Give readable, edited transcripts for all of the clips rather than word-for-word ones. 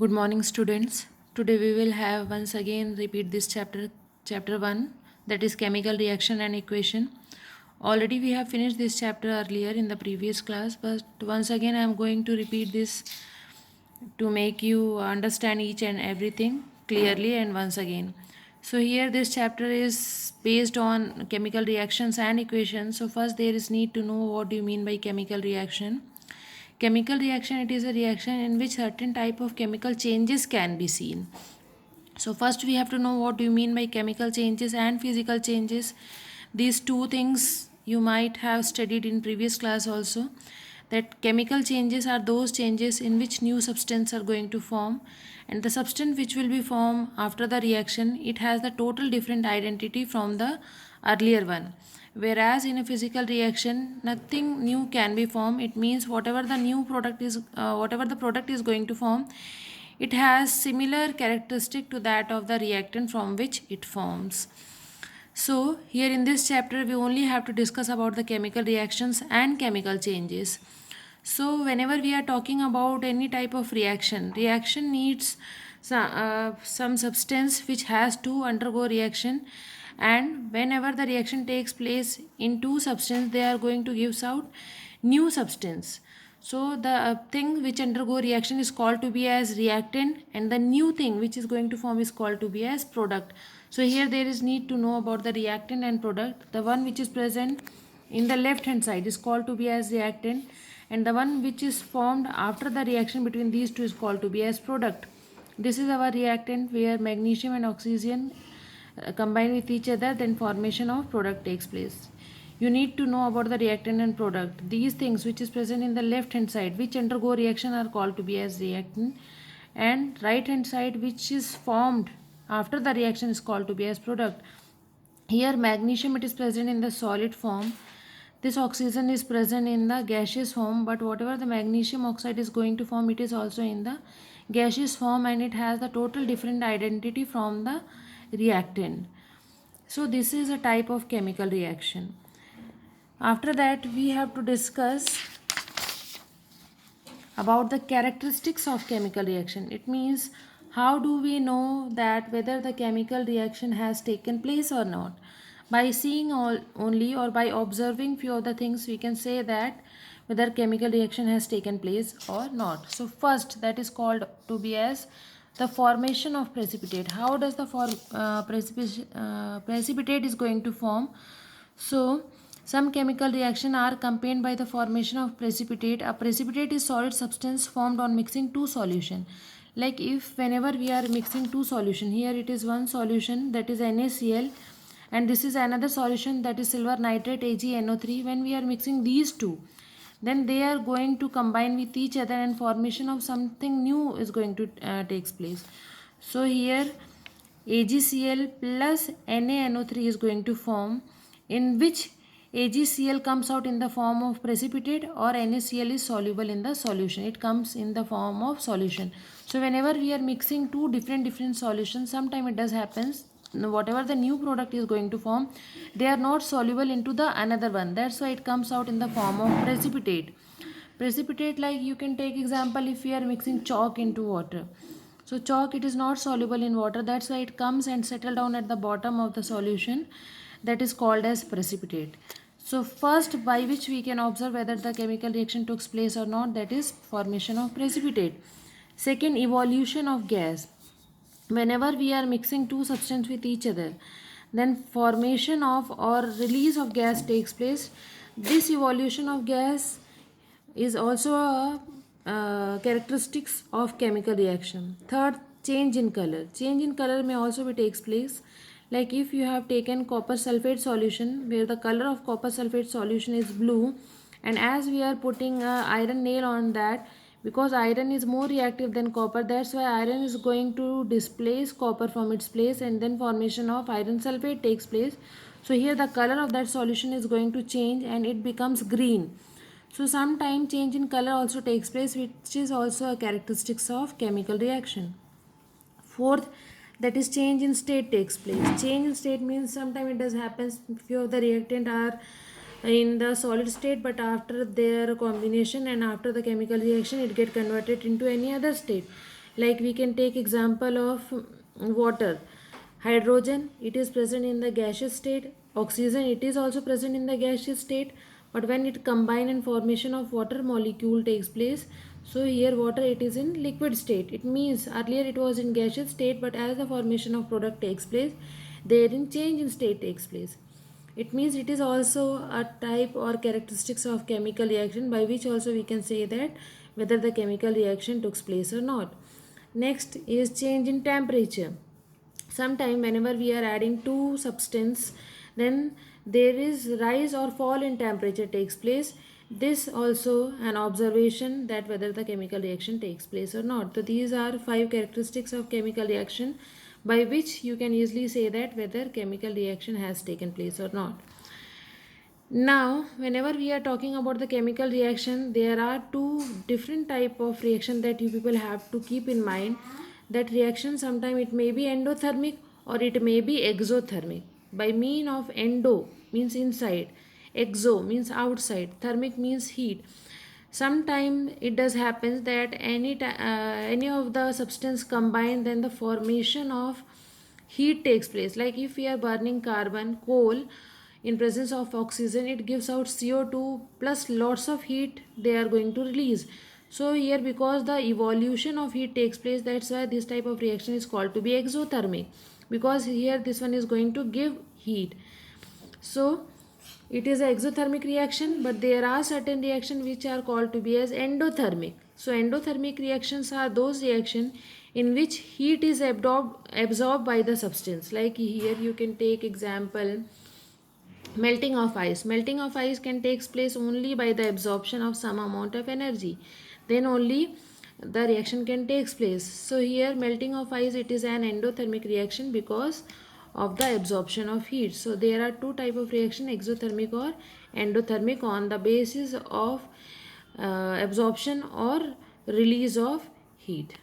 Good morning, students. Today we will have once again repeat this chapter 1, that is chemical reaction and equation. Already we have finished this chapter earlier in the previous class, but once again I am going to repeat this to make you understand each and everything clearly and once again. So here this chapter is based on chemical reactions and equations. So first there is need to know what do you mean by chemical reaction. Chemical reaction, it is a reaction in which certain type of chemical changes can be seen. So first we have to know what do you mean by chemical changes and physical changes. These two things you might have studied in previous class also, that chemical changes are those changes in which new substance are going to form, and the substance which will be formed after the reaction, it has the total different identity from the earlier one. Whereas in a physical reaction nothing new can be formed. It means whatever the new product is, whatever the product is going to form, it has similar characteristic to that of the reactant from which it forms. So here in this chapter we only have to discuss about the chemical reactions and chemical changes. So whenever we are talking about any type of reaction needs some substance which has to undergo reaction, and whenever the reaction takes place in two substance, they are going to give out new substance. So the thing which undergo reaction is called to be as reactant, and the new thing which is going to form is called to be as product. So here there is need to know about the reactant and product. The one which is present in the left hand side is called to be as reactant, and the one which is formed after the reaction between these two is called to be as product. This is our reactant, where magnesium and oxygen combine with each other, then formation of product takes place. You need to know about the reactant and product. These things which is present in the left hand side which undergo reaction are called to be as reactant, and right hand side which is formed after the reaction is called to be as product. Here magnesium, it is present in the solid form. This oxygen is present in the gaseous form, but whatever the magnesium oxide is going to form, it is also in the gaseous form, and it has the total different identity from the reactant. So this is a type of chemical reaction. After that we have to discuss about the characteristics of chemical reaction. It means how do we know that whether the chemical reaction has taken place or not. By seeing all only, or by observing few of the things, we can say that whether chemical reaction has taken place or not. So first, that is called to be as the formation of precipitate. How does the precipitate is going to form? So some chemical reaction are accompanied by the formation of precipitate. A precipitate is solid substance formed on mixing two solution. Like if whenever we are mixing two solution, here it is one solution, that is NaCl, and this is another solution, that is silver nitrate AgNO3. When we are mixing these two, then they are going to combine with each other, and formation of something new is going to takes place. So here AgCl plus NaNO3 is going to form, in which AgCl comes out in the form of precipitate, or NaCl is soluble in the solution. It comes in the form of solution. So whenever we are mixing two different solutions, sometime it does happens, whatever the new product is going to form, they are not soluble into the another one. That's why it comes out in the form of precipitate. Precipitate, like you can take example, if we are mixing chalk into water. So chalk, it is not soluble in water, that's why it comes and settle down at the bottom of the solution, that is called as precipitate. So first, by which we can observe whether the chemical reaction took place or not, that is formation of precipitate. Second, evolution of gas. Whenever we are mixing two substances with each other, then formation of or release of gas takes place. This evolution of gas is also a characteristics of chemical reaction. Third, change in color. Change in color may also be takes place. Like if you have taken copper sulfate solution, where the color of copper sulfate solution is blue, and as we are putting a iron nail on that, because iron is more reactive than copper, that's why iron is going to displace copper from its place, and then formation of iron sulfate takes place. So here the color of that solution is going to change, and it becomes green. So sometime change in color also takes place, which is also a characteristics of chemical reaction. Fourth, that is change in state takes place. Change in state means sometimes it does happen, few of the reactant are in the solid state, but after their combination and after the chemical reaction, it get converted into any other state. Like we can take example of water. Hydrogen, it is present in the gaseous state. Oxygen, it is also present in the gaseous state. But when it combine and formation of water molecule takes place, so here water it is in liquid state. It means earlier it was in gaseous state, but as the formation of product takes place, therein change in state takes place. It means it is also a type or characteristics of chemical reaction, by which also we can say that whether the chemical reaction took place or not. Next is change in temperature. Sometime whenever we are adding two substance, then there is rise or fall in temperature takes place. This also an observation that whether the chemical reaction takes place or not. So these are 5 characteristics of chemical reaction by which you can easily say that whether chemical reaction has taken place or not. Now whenever we are talking about the chemical reaction, there are two different type of reaction that you people have to keep in mind. That reaction sometime it may be endothermic or it may be exothermic. By mean of endo means inside, exo means outside, thermic means heat. Sometimes it does happen that any of the substance combined, then the formation of heat takes place. Like if we are burning carbon coal in presence of oxygen, it gives out CO2 plus lots of heat they are going to release. So here because the evolution of heat takes place, that's why this type of reaction is called to be exothermic, because here this one is going to give heat. So it is an exothermic reaction, but there are certain reactions which are called to be as endothermic. So endothermic reactions are those reactions in which heat is absorbed by the substance. Like here you can take example melting of ice. Melting of ice can take place only by the absorption of some amount of energy. Then only the reaction can take place. So here melting of ice, it is an endothermic reaction because of the absorption of heat. So there are two type of reaction, exothermic or endothermic, on the basis of absorption or release of heat.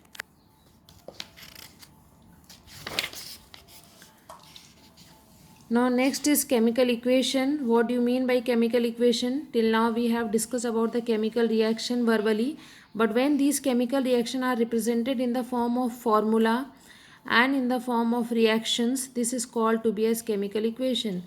Now next is chemical equation. What do you mean by chemical equation? Till now we have discussed about the chemical reaction verbally, but when these chemical reaction are represented in the form of formula and in the form of reactions, this is called to be as chemical equation.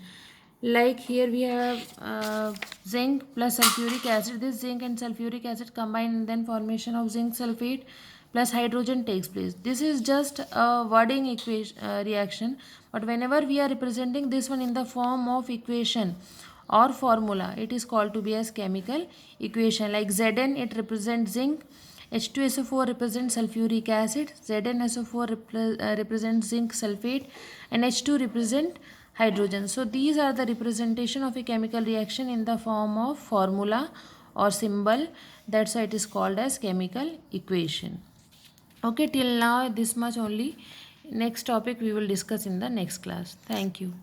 Like here we have zinc plus sulfuric acid. This zinc and sulfuric acid combine and then formation of zinc sulfate plus hydrogen takes place. This is just a wording reaction, but whenever we are representing this one in the form of equation or formula, it is called to be as chemical equation. Like Zn, it represents zinc, H2SO4 represents sulfuric acid, ZnSO4 represents zinc sulfate, and H2 represent hydrogen. So these are the representation of a chemical reaction in the form of formula or symbol. That's why it is called as chemical equation. Okay, till now this much only. Next topic we will discuss in the next class. Thank you.